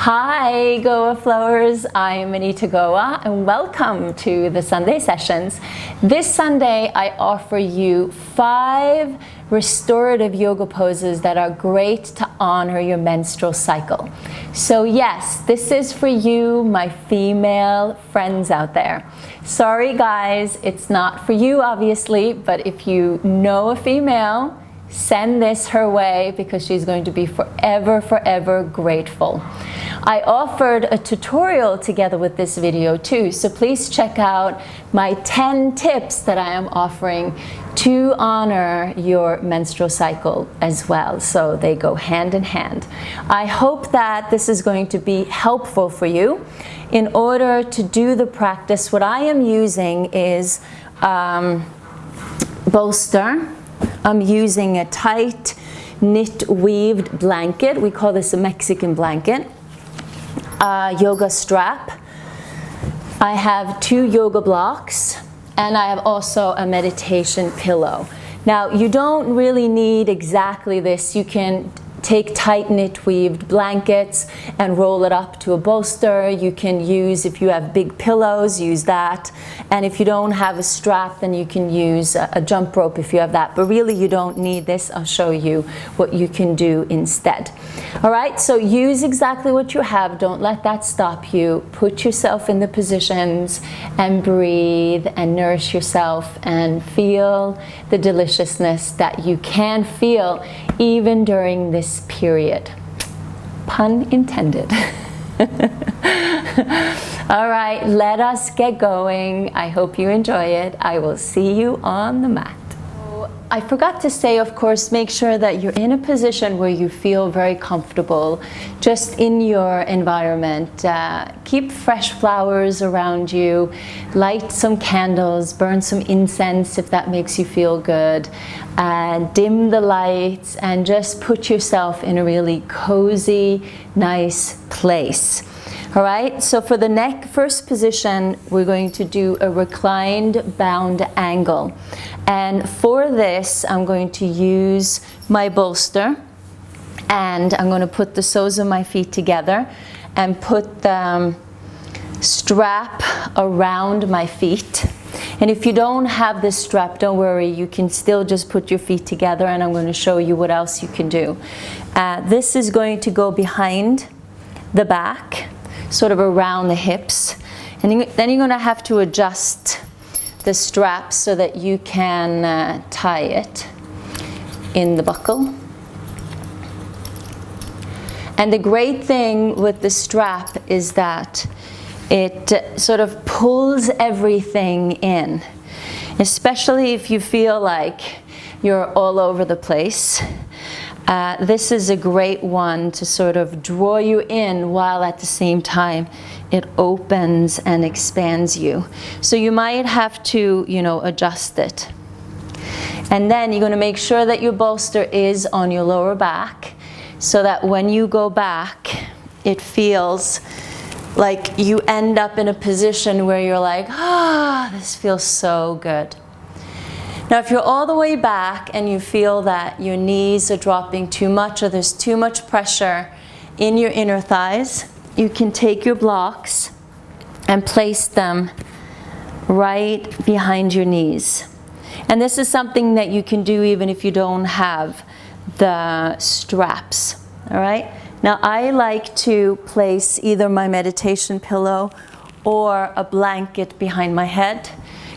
Hi Goa Flowers, I'm Anita Goa and welcome to the Sunday sessions. This Sunday I offer you 5 restorative yoga poses that are great to honor your menstrual cycle. So yes, this is for you, my female friends out there. Sorry guys, it's not for you obviously, but if you know a female, send this her way because she's going to be forever grateful. I offered a tutorial together with this video too, so please check out my 10 tips that I am offering to honor your menstrual cycle as well. So they go hand in hand. I hope that this is going to be helpful for you. In order to do the practice, what I am using is bolster. I'm using a tight knit weaved blanket. We call this a Mexican blanket. Yoga strap. I have 2 yoga blocks and I have also a meditation pillow. Now you don't really need exactly this. You can take tight knit weaved blankets and roll it up to a bolster. You can use, if you have big pillows, use that. And if you don't have a strap, then you can use a jump rope if you have that. But really you don't need this. I'll show you what you can do instead. All right, so use exactly what you have. Don't let that stop you. Put yourself in the positions and breathe and nourish yourself and feel the deliciousness that you can feel even during this period. Pun intended. All right, let us get going. I hope you enjoy it. I will see you on the mat. I forgot to say, of course, make sure that you're in a position where you feel very comfortable just in your environment. Keep fresh flowers around you, light some candles, burn some incense if that makes you feel good, dim the lights, and just put yourself in a really cozy, nice place. All right, so for the first position, we're going to do a reclined bound angle. And for this, I'm going to use my bolster and I'm going to put the soles of my feet together and put the strap around my feet. And if you don't have this strap, don't worry, you can still just put your feet together and I'm going to show you what else you can do. This is going to go behind the back, sort of around the hips, and then you're going to have to adjust the strap so that you can tie it in the buckle. And the great thing with the strap is that it sort of pulls everything in, especially if you feel like you're all over the place. This is a great one to sort of draw you in while at the same time it opens and expands you. So you might have to, adjust it. And then you're going to make sure that your bolster is on your lower back so that when you go back, it feels like you end up in a position where you're like, this feels so good. Now, if you're all the way back and you feel that your knees are dropping too much or there's too much pressure in your inner thighs, you can take your blocks and place them right behind your knees. And this is something that you can do even if you don't have the straps, all right? Now, I like to place either my meditation pillow or a blanket behind my head,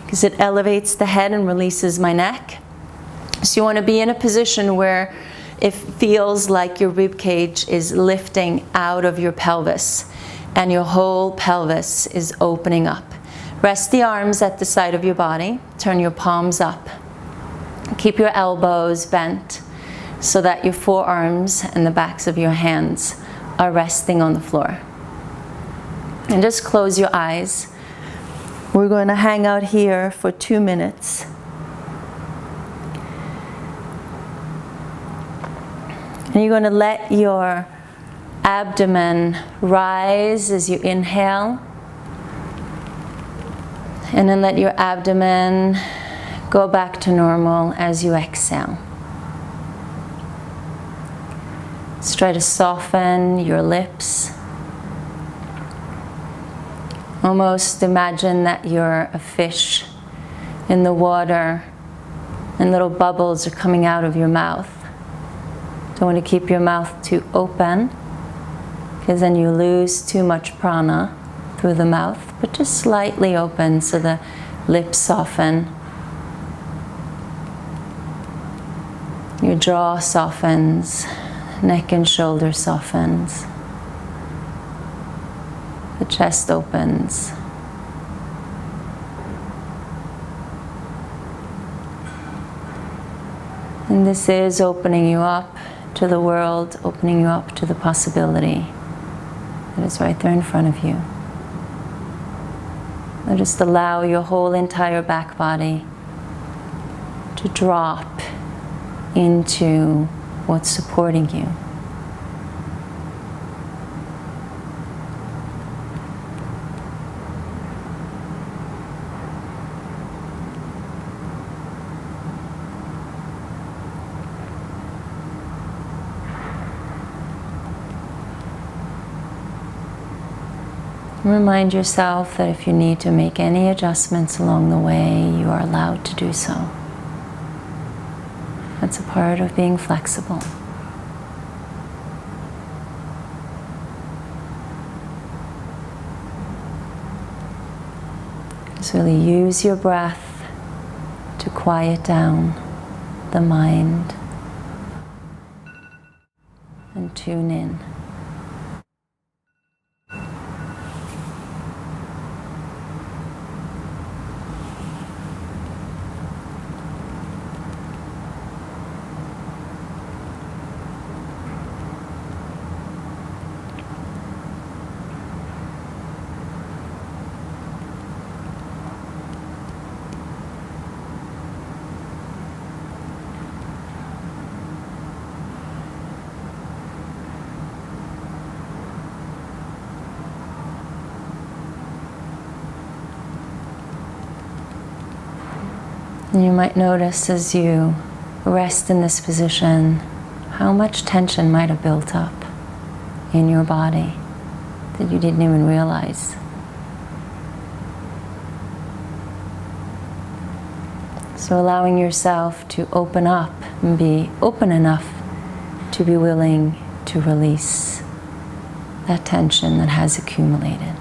because it elevates the head and releases my neck. So you want to be in a position where it feels like your rib cage is lifting out of your pelvis and your whole pelvis is opening up. Rest the arms at the side of your body. Turn your palms up. Keep your elbows bent so that your forearms and the backs of your hands are resting on the floor. And just close your eyes. We're going to hang out here for 2 minutes. And you're going to let your abdomen rise as you inhale. And then let your abdomen go back to normal as you exhale. Let's try to soften your lips. Almost imagine that you're a fish in the water and little bubbles are coming out of your mouth. Don't want to keep your mouth too open, because then you lose too much prana through the mouth, but just slightly open so the lips soften. Your jaw softens, neck and shoulder softens. The chest opens. And this is opening you up to the world, opening you up to the possibility that is right there in front of you. And just allow your whole entire back body to drop into what's supporting you. Remind yourself that if you need to make any adjustments along the way, you are allowed to do so. That's a part of being flexible. Just really use your breath to quiet down the mind and tune in. And you might notice as you rest in this position how much tension might have built up in your body that you didn't even realize. So allowing yourself to open up and be open enough to be willing to release that tension that has accumulated.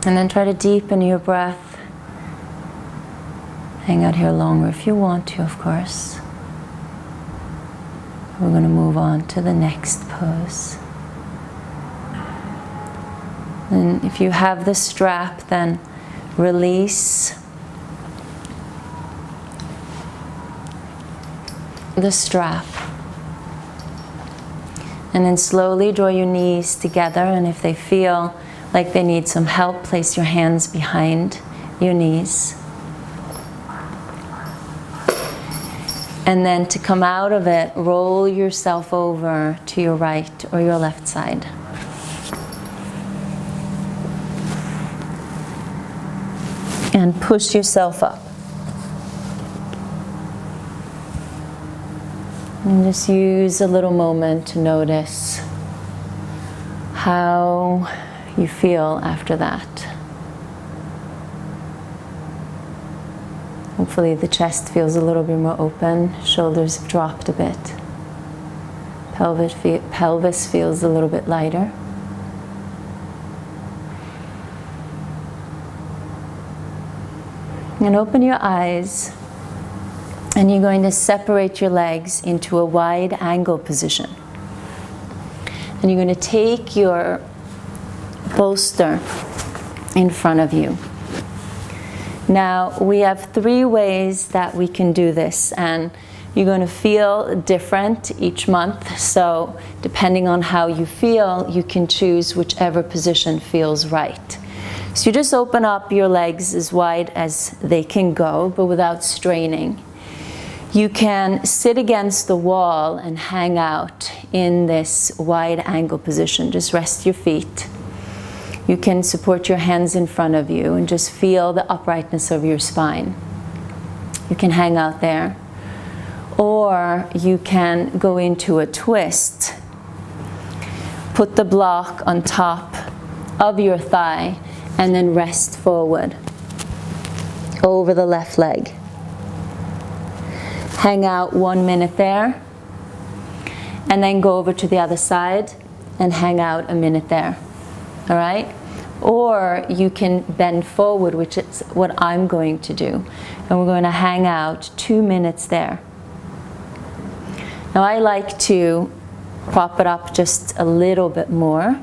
And then try to deepen your breath. Hang out here longer if you want to, of course. We're going to move on to the next pose. And if you have the strap, then release the strap. And then slowly draw your knees together, and if they feel like they need some help, place your hands behind your knees. And then to come out of it, roll yourself over to your right or your left side. And push yourself up. And just use a little moment to notice how you feel after that. Hopefully the chest feels a little bit more open, shoulders have dropped a bit. Pelvis feels a little bit lighter. And open your eyes, and you're going to separate your legs into a wide angle position. And you're going to take your bolster in front of you. Now, we have 3 ways that we can do this, and you're going to feel different each month. So depending on how you feel, you can choose whichever position feels right. So you just open up your legs as wide as they can go, but without straining. You can sit against the wall and hang out in this wide angle position. Just rest your feet. You can support your hands in front of you and just feel the uprightness of your spine. You can hang out there. Or you can go into a twist. Put the block on top of your thigh and then rest forward over the left leg. Hang out 1 minute there, and then go over to the other side and hang out a minute there. All right? Or you can bend forward, which is what I'm going to do. And we're going to hang out 2 minutes there. Now I like to prop it up just a little bit more,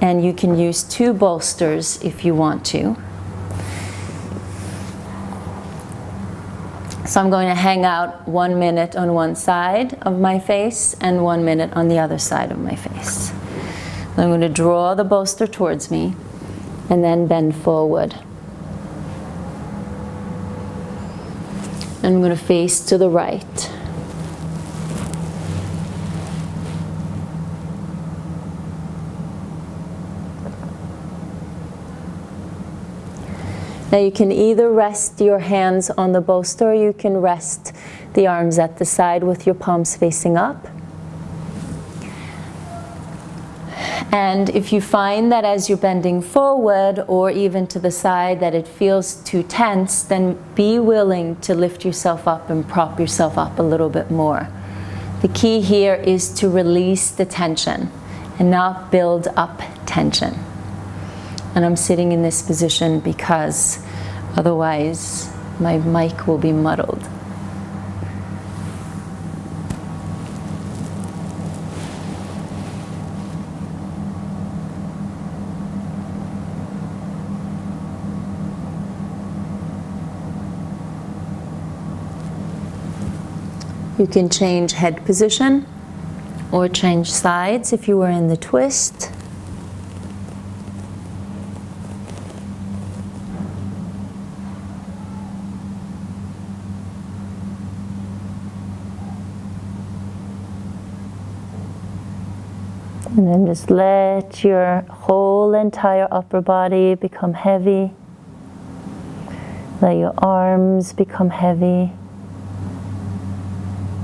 and you can use 2 bolsters if you want to. So I'm going to hang out 1 minute on one side of my face and 1 minute on the other side of my face. I'm going to draw the bolster towards me and then bend forward. And I'm going to face to the right. Now you can either rest your hands on the bolster, or you can rest the arms at the side with your palms facing up. And if you find that as you're bending forward or even to the side that it feels too tense, then be willing to lift yourself up and prop yourself up a little bit more. The key here is to release the tension and not build up tension. And I'm sitting in this position because otherwise my mic will be muddled. You can change head position or change sides if you were in the twist. And then just let your whole entire upper body become heavy. Let your arms become heavy.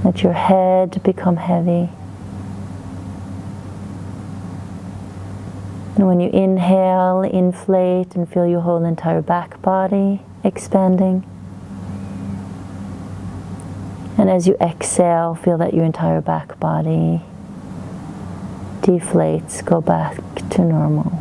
Let your head become heavy. And when you inhale, inflate and feel your whole entire back body expanding. And as you exhale, feel that your entire back body deflates, go back to normal.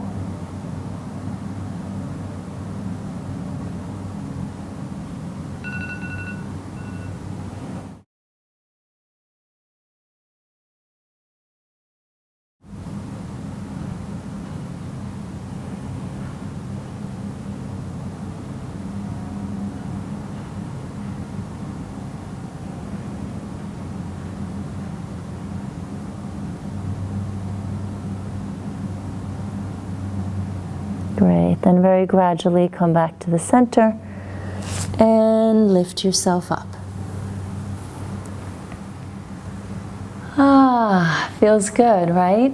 Great, then very gradually come back to the center and lift yourself up. Ah, feels good, right?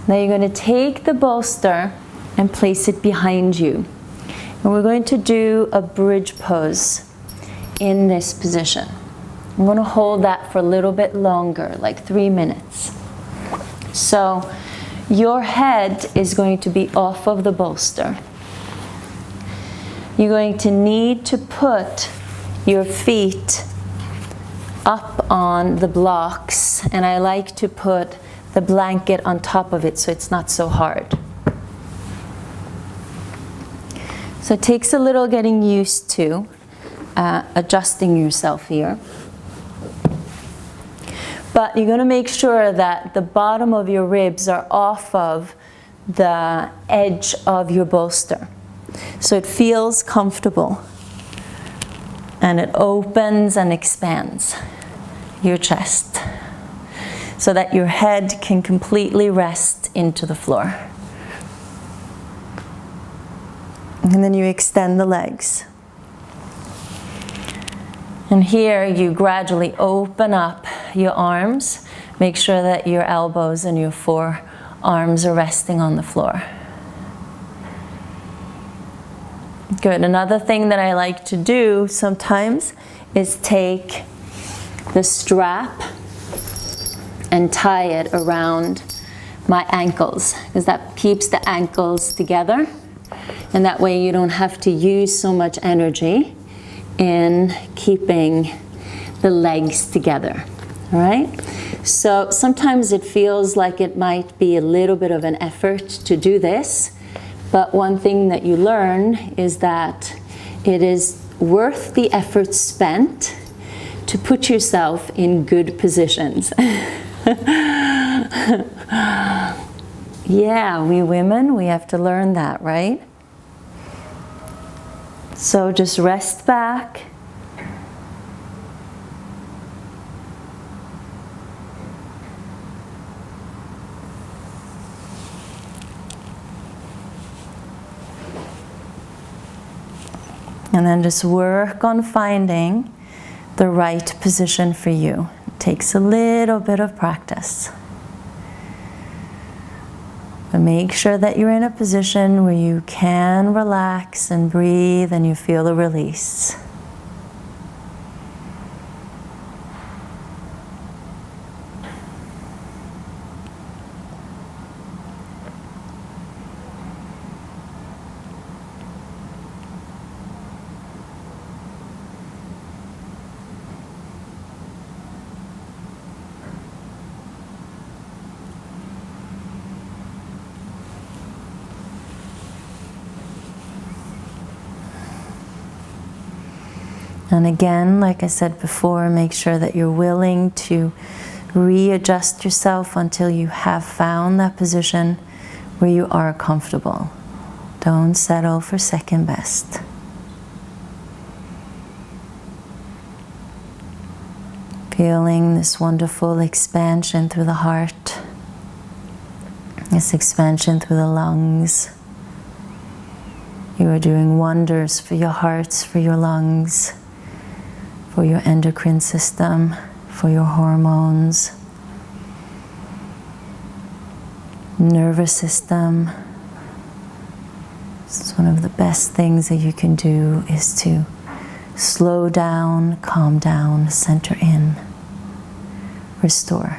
Now you're going to take the bolster and place it behind you. And we're going to do a bridge pose in this position. I'm going to hold that for a little bit longer, like 3 minutes. So your head is going to be off of the bolster. You're going to need to put your feet up on the blocks, and I like to put the blanket on top of it so it's not so hard. So it takes a little getting used to adjusting yourself here. But you're going to make sure that the bottom of your ribs are off of the edge of your bolster. So it feels comfortable. And it opens and expands your chest so that your head can completely rest into the floor. And then you extend the legs. And here you gradually open up your arms. Make sure that your elbows and your forearms are resting on the floor. Good. Another thing that I like to do sometimes is take the strap and tie it around my ankles, because that keeps the ankles together, and that way you don't have to use so much energy in keeping the legs together. All right? So sometimes it feels like it might be a little bit of an effort to do this, but one thing that you learn is that it is worth the effort spent to put yourself in good positions. Yeah, we women, we have to learn that, right? So just rest back. And then just work on finding the right position for you. It takes a little bit of practice. But make sure that you're in a position where you can relax and breathe and you feel the release. And again, like I said before, make sure that you're willing to readjust yourself until you have found that position where you are comfortable. Don't settle for second best. Feeling this wonderful expansion through the heart, this expansion through the lungs. You are doing wonders for your hearts, for your lungs, for your endocrine system, for your hormones, nervous system. This is one of the best things that you can do, is to slow down, calm down, center in, restore.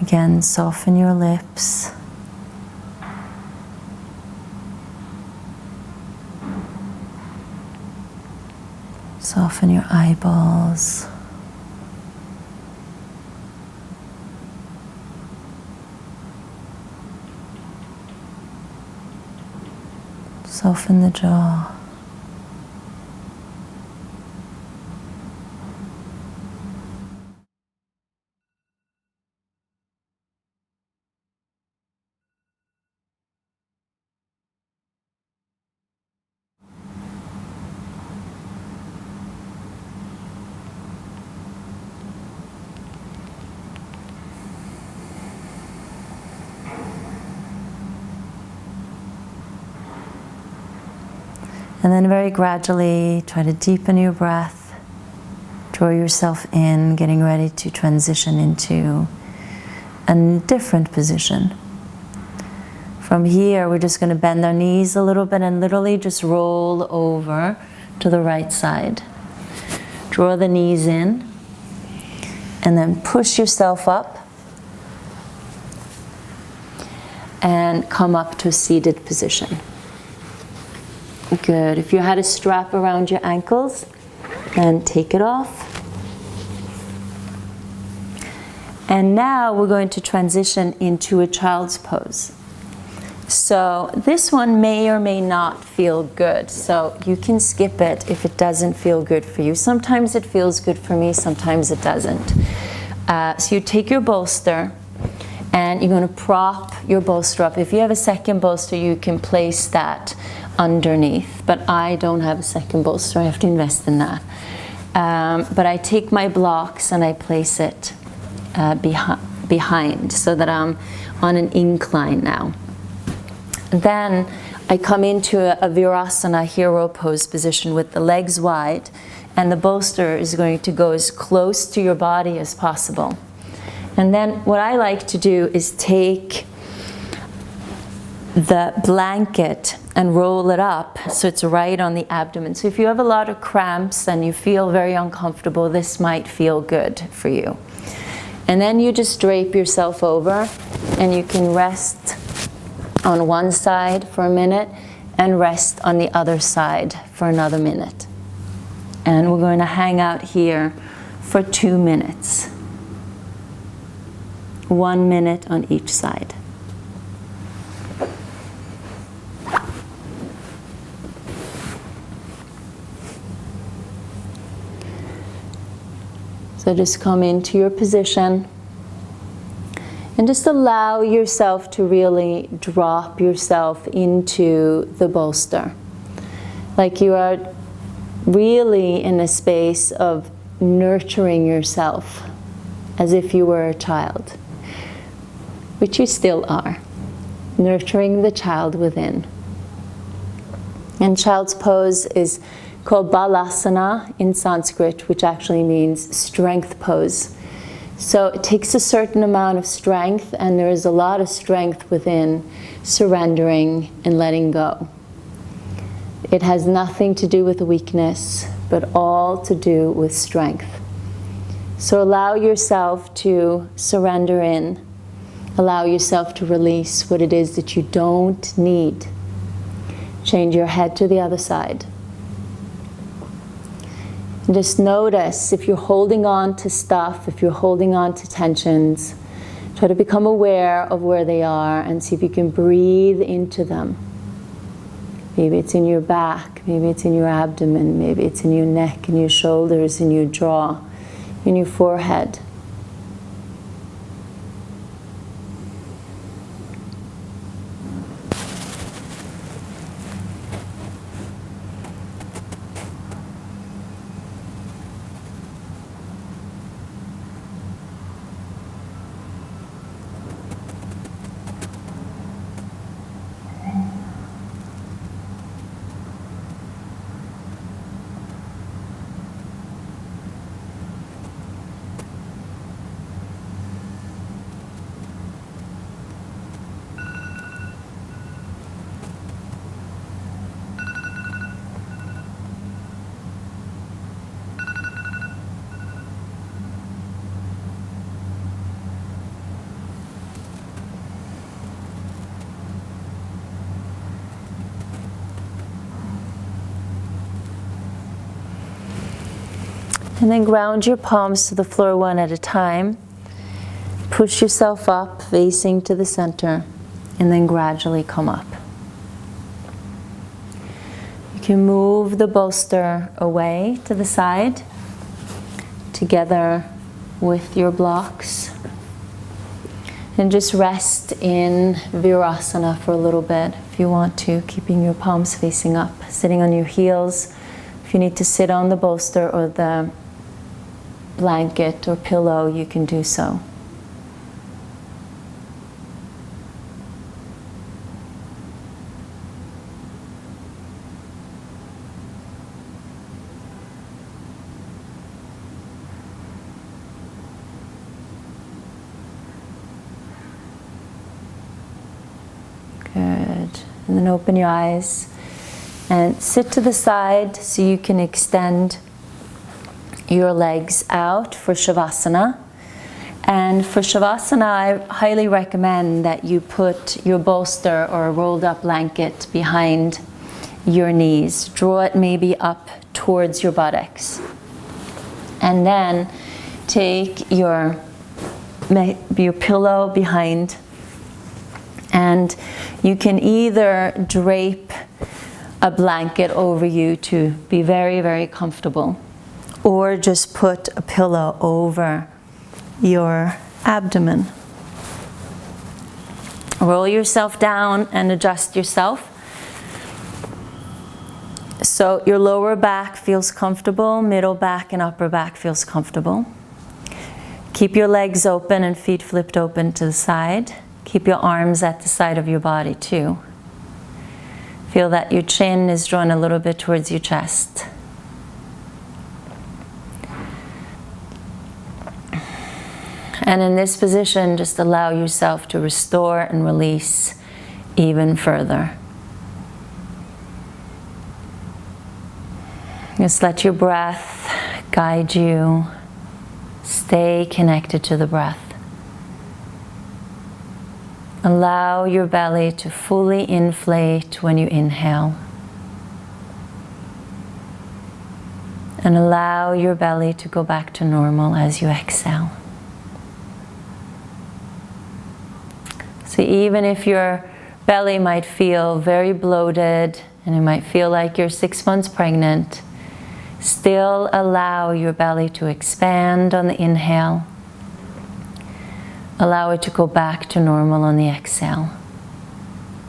Again, soften your lips. Soften your eyeballs. Soften the jaw. And then very gradually try to deepen your breath, draw yourself in, getting ready to transition into a different position. From here, we're just going to bend our knees a little bit and literally just roll over to the right side. Draw the knees in, and then push yourself up and come up to a seated position. Good. If you had a strap around your ankles, then take it off. And now we're going to transition into a child's pose. So this one may or may not feel good. So you can skip it if it doesn't feel good for you. Sometimes it feels good for me, sometimes it doesn't. So you take your bolster and you're going to prop your bolster up. If you have a second bolster, you can place that underneath. But I don't have a second bolster, I have to invest in that. But I take my blocks and I place it behind so that I'm on an incline now. Then I come into a Virasana hero pose position with the legs wide, and the bolster is going to go as close to your body as possible. And then what I like to do is take the blanket and roll it up so it's right on the abdomen. So if you have a lot of cramps and you feel very uncomfortable, this might feel good for you. And then you just drape yourself over and you can rest on one side for a minute and rest on the other side for another minute. And we're going to hang out here for 2 minutes. 1 minute on each side. So just come into your position and just allow yourself to really drop yourself into the bolster. Like you are really in a space of nurturing yourself as if you were a child, which you still are, nurturing the child within. And child's pose is called Balasana in Sanskrit, which actually means strength pose. So it takes a certain amount of strength, and there is a lot of strength within surrendering and letting go. It has nothing to do with weakness, but all to do with strength. So allow yourself to surrender in. Allow yourself to release what it is that you don't need. Change your head to the other side. And just notice if you're holding on to stuff, if you're holding on to tensions, try to become aware of where they are and see if you can breathe into them. Maybe it's in your back, maybe it's in your abdomen, maybe it's in your neck, in your shoulders, in your jaw, in your forehead. And then ground your palms to the floor one at a time. Push yourself up, facing to the center, and then gradually come up. You can move the bolster away to the side, together with your blocks. And just rest in Virasana for a little bit if you want to, keeping your palms facing up, sitting on your heels. If you need to sit on the bolster or the blanket or pillow, you can do so. Good. And then open your eyes and sit to the side so you can extend your legs out for Shavasana. And for Shavasana, I highly recommend that you put your bolster or a rolled up blanket behind your knees. Draw it maybe up towards your buttocks. And then take your pillow behind And you can either drape a blanket over you to be very, very comfortable, or just put a pillow over your abdomen. Roll yourself down and adjust yourself. So your lower back feels comfortable, middle back and upper back feels comfortable. Keep your legs open and feet flipped open to the side. Keep your arms at the side of your body too. Feel that your chin is drawn a little bit towards your chest. And in this position, just allow yourself to restore and release even further. Just let your breath guide you. Stay connected to the breath. Allow your belly to fully inflate when you inhale. And allow your belly to go back to normal as you exhale. So even if your belly might feel very bloated and it might feel like you're 6 months pregnant, still allow your belly to expand on the inhale. Allow it to go back to normal on the exhale.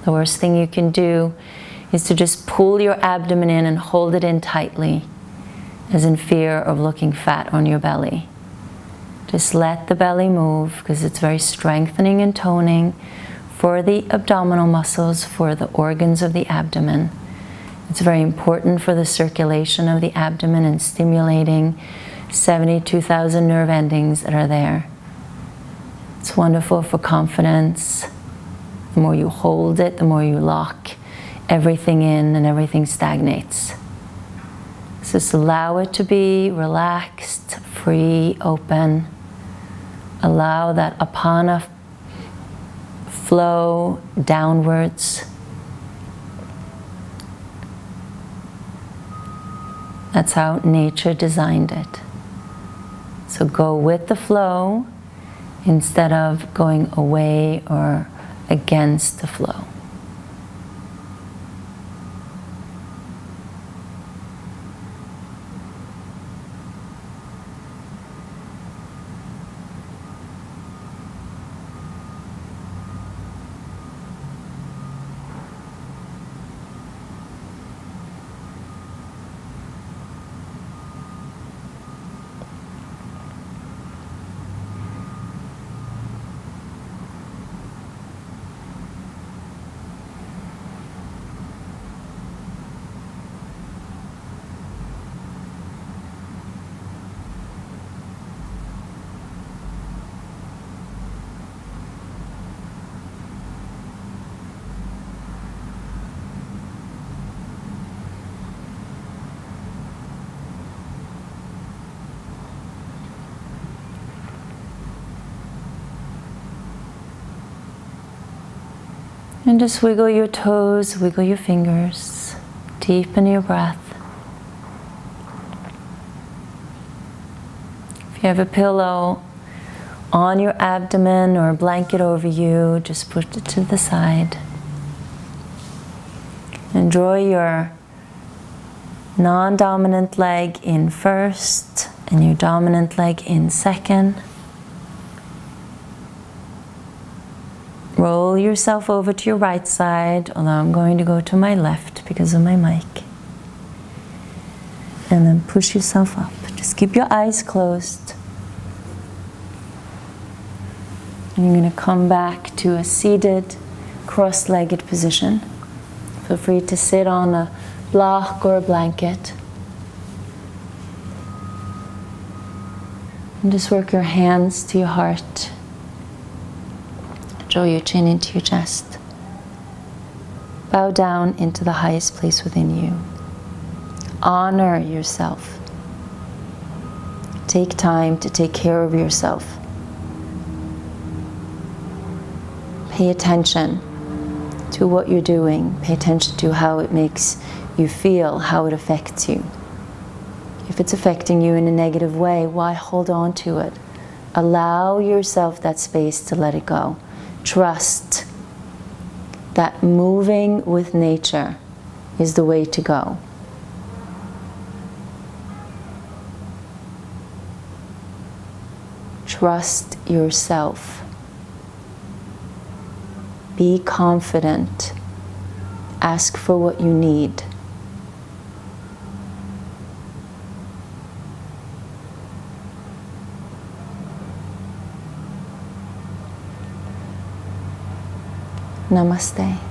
The worst thing you can do is to just pull your abdomen in and hold it in tightly, as in fear of looking fat on your belly. Just let the belly move, because it's very strengthening and toning for the abdominal muscles, for the organs of the abdomen. It's very important for the circulation of the abdomen and stimulating 72,000 nerve endings that are there. It's wonderful for confidence. The more you hold it, the more you lock everything in and everything stagnates. So just allow it to be relaxed, free, open. Allow that apana flow downwards. That's how nature designed it. So go with the flow instead of going away or against the flow. And just wiggle your toes, wiggle your fingers, deepen your breath. If you have a pillow on your abdomen or a blanket over you, just push it to the side. And draw your non-dominant leg in first and your dominant leg in second. Roll yourself over to your right side, although I'm going to go to my left because of my mic. And then push yourself up. Just keep your eyes closed. And you're going to come back to a seated, cross-legged position. Feel free to sit on a block or a blanket. And just work your hands to your heart. Draw your chin into your chest. Bow down into the highest place within you. Honor yourself. Take time to take care of yourself. Pay attention to what you're doing. Pay attention to how it makes you feel, how it affects you. If it's affecting you in a negative way, why hold on to it? Allow yourself that space to let it go. Trust that moving with nature is the way to go. Trust yourself. Be confident. Ask for what you need. Namaste.